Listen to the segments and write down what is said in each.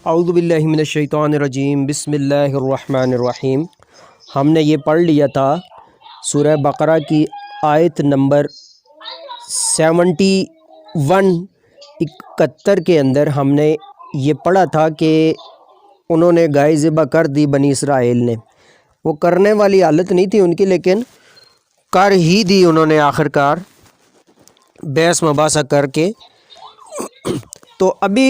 اعوذ باللہ من الشیطان الرجیم، بسم اللہ الرحمن الرحیم۔ ہم نے یہ پڑھ لیا تھا سورہ بقرہ کی آیت نمبر 71 کے اندر ہم نے یہ پڑھا تھا کہ انہوں نے گائے ذبح کر دی بنی اسرائیل نے۔ وہ کرنے والی حالت نہیں تھی ان کی، لیکن کر ہی دی انہوں نے آخر کار بحث مباحثہ کر کے۔ تو ابھی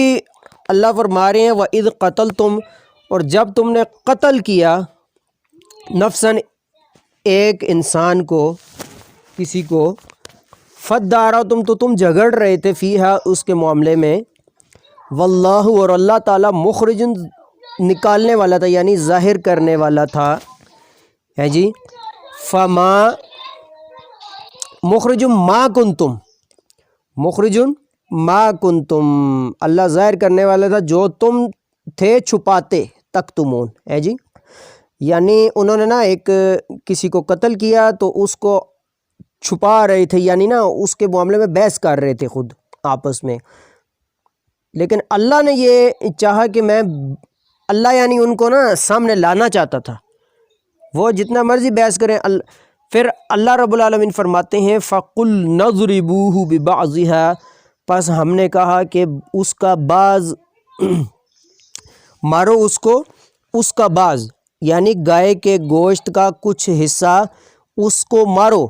اللہ فرما رہے ہیں وَإِذْ قَتَلْتُمْ، اور جب تم نے قتل کیا نفساً ایک انسان کو، کسی کو، فَادَّارَأْتُمْ تو تم جھگڑ رہے تھے فیہا اس کے معاملے میں، واللہ اور اللہ تعالیٰ مخرج نکالنے والا تھا، یعنی ظاہر کرنے والا تھا، ہے جی۔ فما مخرج ما کنتم، مخرج ما کنتم، اللہ ظاہر کرنے والا تھا جو تم تھے چھپاتے، تکتمون، ہے جی۔ یعنی انہوں نے نا ایک کسی کو قتل کیا تو اس کو چھپا رہے تھے، یعنی نا اس کے معاملے میں بحث کر رہے تھے خود آپس میں، لیکن اللہ نے یہ چاہا کہ میں، اللہ یعنی ان کو نا سامنے لانا چاہتا تھا، وہ جتنا مرضی بحث کریں۔ پھر اللہ رب العالمین فرماتے ہیں فَقُلْ نَضْرِبُوهُ بِبَعْضِهَا، پس ہم نے کہا کہ اس کا بعض مارو، اس کو، اس کا بعض یعنی گائے کے گوشت کا کچھ حصہ اس کو مارو،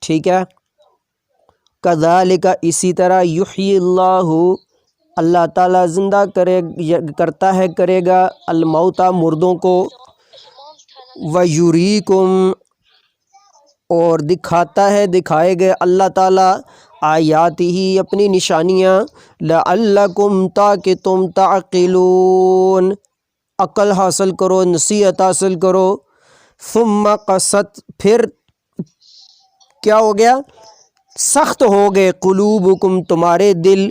ٹھیک ہے۔ کذالک، اسی طرح، یحیی اللہ، اللہ تعالیٰ زندہ کرتا ہے، کرے گا، الموتى مردوں کو، ویریکم، اور دکھاتا ہے، دکھائے گا اللہ تعالیٰ آیاتہ اپنی نشانیاں، لعلکم تاکہ تم تعقلون عقل حاصل کرو، نصیحت حاصل کرو۔ ثم قست، پھر کیا ہو گیا؟ سخت ہو گئے، قلوبکم تمہارے دل،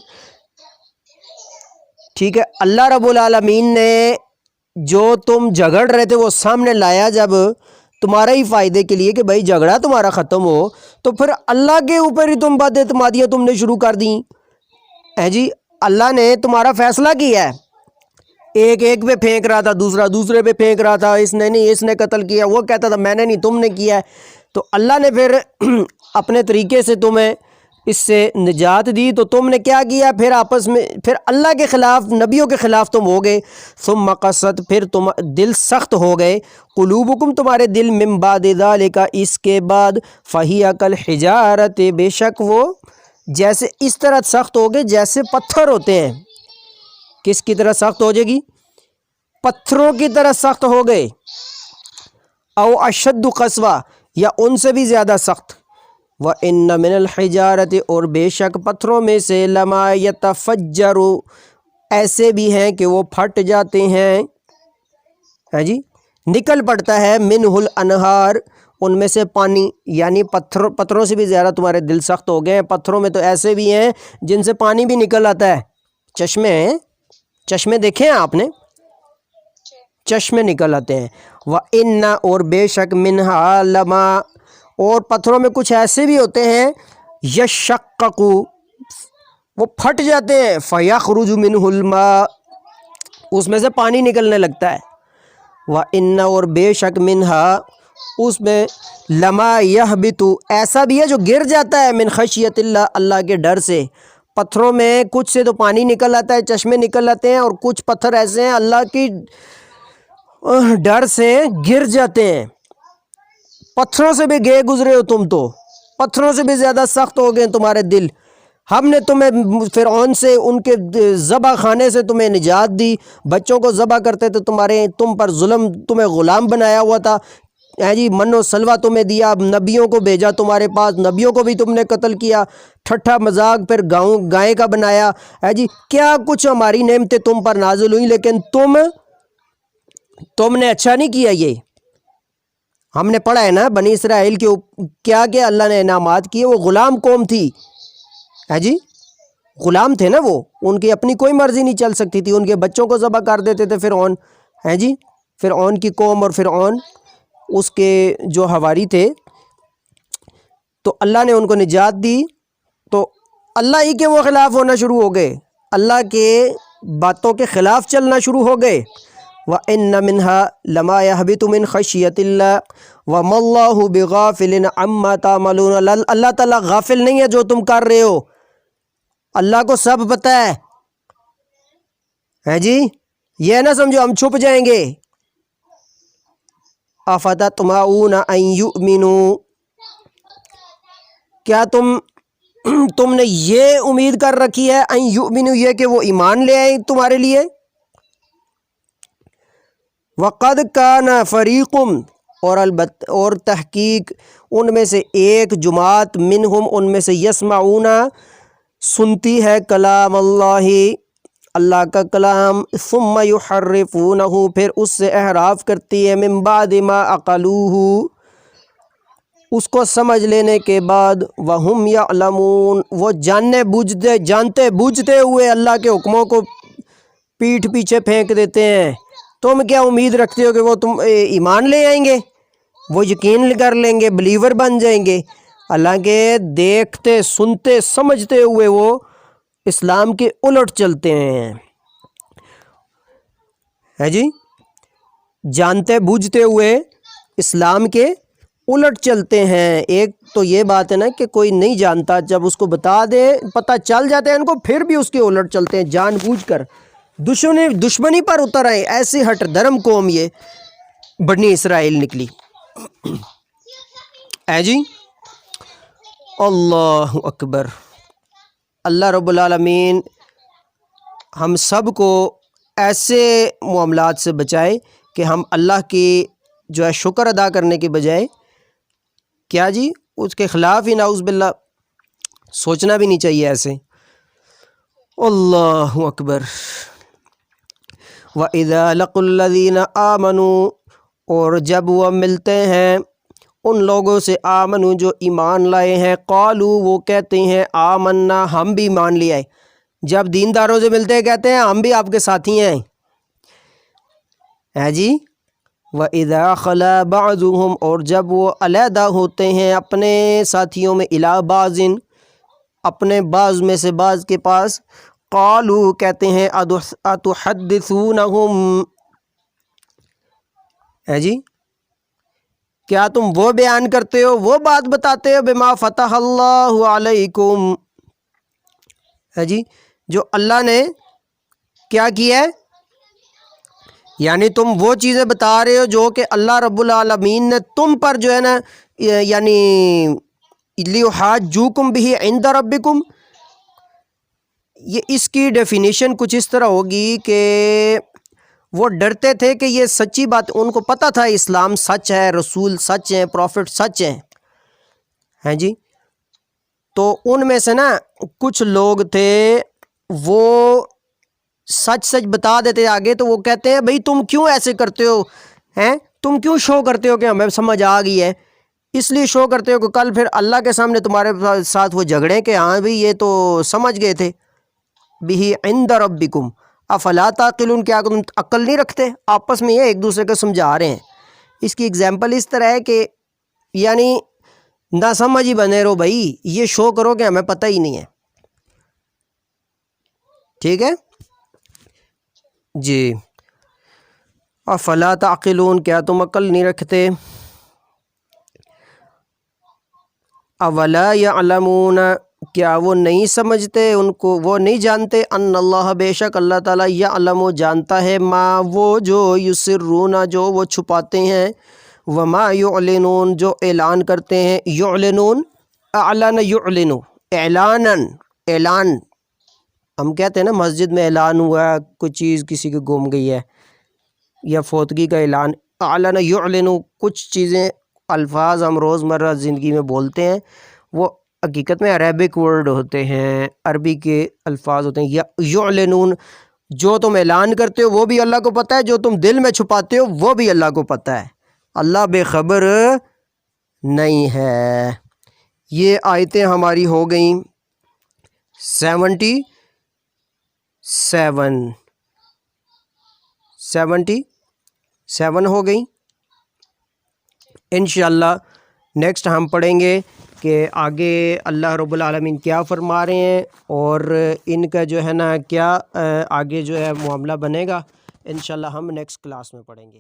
ٹھیک ہے۔ اللہ رب العالمین نے جو تم جھگڑ رہے تھے وہ سامنے لایا جب تمہارے ہی فائدے کے لیے کہ بھائی جھگڑا تمہارا ختم ہو، تو پھر اللہ کے اوپر ہی تم بد اعتمادیاں تم نے شروع کر دیں، ہے جی۔ اللہ نے تمہارا فیصلہ کیا ہے، ایک ایک پہ پھینک رہا تھا، دوسرا دوسرے پہ پھینک رہا تھا، اس نے نہیں، اس نے قتل کیا، وہ کہتا تھا میں نے نہیں، تم نے کیا ہے۔ تو اللہ نے پھر اپنے طریقے سے تمہیں اس سے نجات دی، تو تم نے کیا کیا؟ پھر آپس میں، پھر اللہ کے خلاف، نبیوں کے خلاف تم ہو گئے۔ ثم قست، پھر تم دل سخت ہو گئے، قلوبکم تمہارے دل، من بعد ذالک اس کے بعد، فہی کالحجارۃ بے شک وہ جیسے اس طرح سخت ہو گئے جیسے پتھر ہوتے ہیں۔ کس کی طرح سخت ہو جائے گی؟ پتھروں کی طرح سخت ہو گئے، او اشد قسوہ، یا ان سے بھی زیادہ سخت۔ وَإِنَّ مِنَ الْحِجَارَةِ، اور بے شک پتھروں میں سے، لَمَا يَتَفَجَّرُ ایسے بھی ہیں کہ وہ پھٹ جاتے ہیں، ہے جی، نکل پڑتا ہے، مِنْهُ الْأَنْهَارُ ان میں سے پانی، یعنی پتھروں سے بھی زیادہ تمہارے دل سخت ہو گئے ہیں۔ پتھروں میں تو ایسے بھی ہیں جن سے پانی بھی نکل آتا ہے، چشمے ہیں، چشمے دیکھے ہیں آپ نے، چشمے نکل آتے ہیں۔ وَإِنَّ اور بے شک، مِنْهَا لَمَا اور پتھروں میں کچھ ایسے بھی ہوتے ہیں، یشقق وہ پھٹ جاتے ہیں، فَيَخْرُجُ مِنْهُ الْمَاءُ اس میں سے پانی نکلنے لگتا ہے۔ وَإِنَّ اور بے شک، مِنْهَا اس میں، لَمَا يَهْبِطُ ایسا بھی ہے جو گر جاتا ہے، من خشیت اللہ اللہ کے ڈر سے۔ پتھروں میں کچھ سے تو پانی نکل آتا ہے، چشمے نکل آتے ہیں، اور کچھ پتھر ایسے ہیں اللہ کی ڈر سے گر جاتے ہیں۔ پتھروں سے بھی گئے گزرے ہو تم، تو پتھروں سے بھی زیادہ سخت ہو گئے تمہارے دل۔ ہم نے تمہیں فرعون سے، ان کے ذبح خانے سے تمہیں نجات دی، بچوں کو ذبح کرتے تھے، تم پر ظلم، تمہیں غلام بنایا ہوا تھا، ہے جی، من و سلوہ تمہیں دیا، نبیوں کو بھیجا تمہارے پاس، نبیوں کو بھی تم نے قتل کیا، ٹھٹھا مذاق پھر گائے کا بنایا، ہے جی، کیا کچھ ہماری نعمتیں تم پر نازل ہوئیں، لیکن تم نے اچھا نہیں کیا۔ یہ ہم نے پڑھا ہے نا بنی اسرائیل کے کیا کیا اللہ نے انعامات کیے۔ وہ غلام قوم تھی، ہے جی، غلام تھے نا، وہ ان کی اپنی کوئی مرضی نہیں چل سکتی تھی، ان کے بچوں کو ذبح کر دیتے تھے فرعون، ہے جی، فرعون کی قوم اور فرعون اس کے جو حواری تھے۔ تو اللہ نے ان کو نجات دی، تو اللہ ہی کے وہ خلاف ہونا شروع ہو گئے، اللہ کے باتوں کے خلاف چلنا شروع ہو گئے، وَإِنَّ مِنْهَا لَمَا يَهْبِطُ مِنْ خَشْيَةِ اللَّهِ وَمَا اللَّهُ بِغَافِلٍ عَمَّا تَعْمَلُونَ، اللہ تعالیٰ غافل نہیں ہے جو تم کر رہے ہو، اللہ کو سب پتہ ہے جی، یہ نہ سمجھو ہم چھپ جائیں گے۔ أَفَتَطْمَعُونَ أَن يُؤْمِنُوا، کیا تم نے یہ امید کر رکھی ہے ان یؤمنوا، یہ کہ وہ ایمان لے آئیں تمہارے لیے؟ وقد کان فریق، اور تحقیق ان میں سے ایک جماعت، منہم ان میں سے، یسمعون سنتی ہے کلام اللہ، اللہ کا کلام، ثم یحرفونہ پھر اس سے احراف کرتی ہے، من بعد ما عقلوہ اس کو سمجھ لینے کے بعد، وہم یعلمون وہ جانتے بوجھتے ہوئے اللہ کے حکموں کو پیٹھ پیچھے پھینک دیتے ہیں۔ تم کیا امید رکھتے ہو کہ وہ تم ایمان لے آئیں گے، وہ یقین کر لیں گے، بلیور بن جائیں گے؟ حالانکہ دیکھتے سنتے سمجھتے ہوئے وہ اسلام کے الٹ چلتے ہیں، ہے جی، جانتے بوجھتے ہوئے اسلام کے الٹ چلتے ہیں۔ ایک تو یہ بات ہے نا کہ کوئی نہیں جانتا، جب اس کو بتا دے پتہ چل جاتے ہیں ان کو، پھر بھی اس کے الٹ چلتے ہیں جان بوجھ کر، دشمنی پر اتر آئے۔ ایسی ہٹ درم قوم یہ بنی اسرائیل نکلی، ہے جی۔ اللہ اکبر۔ اللہ رب العالمین ہم سب کو ایسے معاملات سے بچائے کہ ہم اللہ کی جو ہے شکر ادا کرنے کے بجائے کیا جی اس کے خلاف ہی نعوذ باللہ سوچنا بھی نہیں چاہیے ایسے۔ اللہ اکبر۔ وَإِذَا لَقُوا الَّذِينَ آمَنُوا اور جب وہ ملتے ہیں ان لوگوں سے، آمنو جو ایمان لائے ہیں، قالوا وہ کہتے ہیں، آمنا ہم بھی ایمان لے آئے۔ جب دینداروں سے ملتے ہیں کہتے ہیں ہم بھی آپ کے ساتھی ہیں، ہے جی۔ وَإِذَا خَلَا بَعْضُهُمْ اور جب وہ علیحدہ ہوتے ہیں اپنے ساتھیوں میں، إِلَىٰ بَعْضٍ اپنے بعض میں سے بعض کے پاس، قالوا کہتے ہیں، أَتُحَدِّثُونَهُمْ ہے جی، کیا تم وہ بیان کرتے ہو، وہ بات بتاتے ہو، بما فتح اللہ علیکم ہے جی، جو اللہ نے کیا کیا ہے، یعنی تم وہ چیزیں بتا رہے ہو جو کہ اللہ رب العالمین نے تم پر جو ہے نا، یعنی لیحاجوکم بہ عند ربکم، یہ اس کی ڈیفینیشن کچھ اس طرح ہوگی کہ وہ ڈرتے تھے کہ یہ سچی بات، ان کو پتہ تھا اسلام سچ ہے، رسول سچ ہیں، پروفٹ سچ ہیں جی، تو ان میں سے نا کچھ لوگ تھے وہ سچ بتا دیتے آگے، تو وہ کہتے ہیں بھئی تم کیوں ایسے کرتے ہو، ہیں تم کیوں شو کرتے ہو کہ ہمیں سمجھ آ گئی ہے، اس لیے شو کرتے ہو کہ کل پھر اللہ کے سامنے تمہارے ساتھ وہ جھگڑیں کہ ہاں بھئی یہ تو سمجھ گئے تھے، بہ عند ربکم افلا تعقلون، کیا تم عقل نہیں رکھتے؟ آپس میں یہ ایک دوسرے کو سمجھا رہے ہیں۔ اس کی اگزامپل اس طرح ہے کہ یعنی نہ سمجھ ہی بنے رہو بھائی، یہ شو کرو کہ ہمیں پتہ ہی نہیں ہے، ٹھیک ہے جی۔ افلا تعقلون کیا تم عقل نہیں رکھتے؟ اولا یعلمون کیا وہ نہیں سمجھتے، ان کو وہ نہیں جانتے، ان اللہ بے شک اللہ تعالیٰ یعلم جانتا ہے، ما وہ جو یسرون جو وہ چھپاتے ہیں، وما یعلنون جو اعلان کرتے ہیں، یعلنون اعلن یعلن اعلان ہم کہتے ہیں نا مسجد میں اعلان ہوا ہے کوئی چیز کسی کی گم گئی ہے یا فوتگی کا اعلان، اعلن یعلن کچھ چیزیں الفاظ ہم روزمرہ زندگی میں بولتے ہیں وہ حقیقت میں عربک ورڈ ہوتے ہیں، عربی کے الفاظ ہوتے ہیں۔ یعلنون جو تم اعلان کرتے ہو وہ بھی اللہ کو پتہ ہے، جو تم دل میں چھپاتے ہو وہ بھی اللہ کو پتہ ہے، اللہ بے خبر نہیں ہے۔ یہ آیتیں ہماری ہو گئیں 77 ہو گئیں۔ انشاءاللہ نیکسٹ ہم پڑھیں گے کہ آگے اللہ رب العالمین کیا فرما رہے ہیں اور ان کا جو ہے نا کیا آگے جو ہے معاملہ بنے گا، انشاءاللہ ہم نیکسٹ کلاس میں پڑھیں گے۔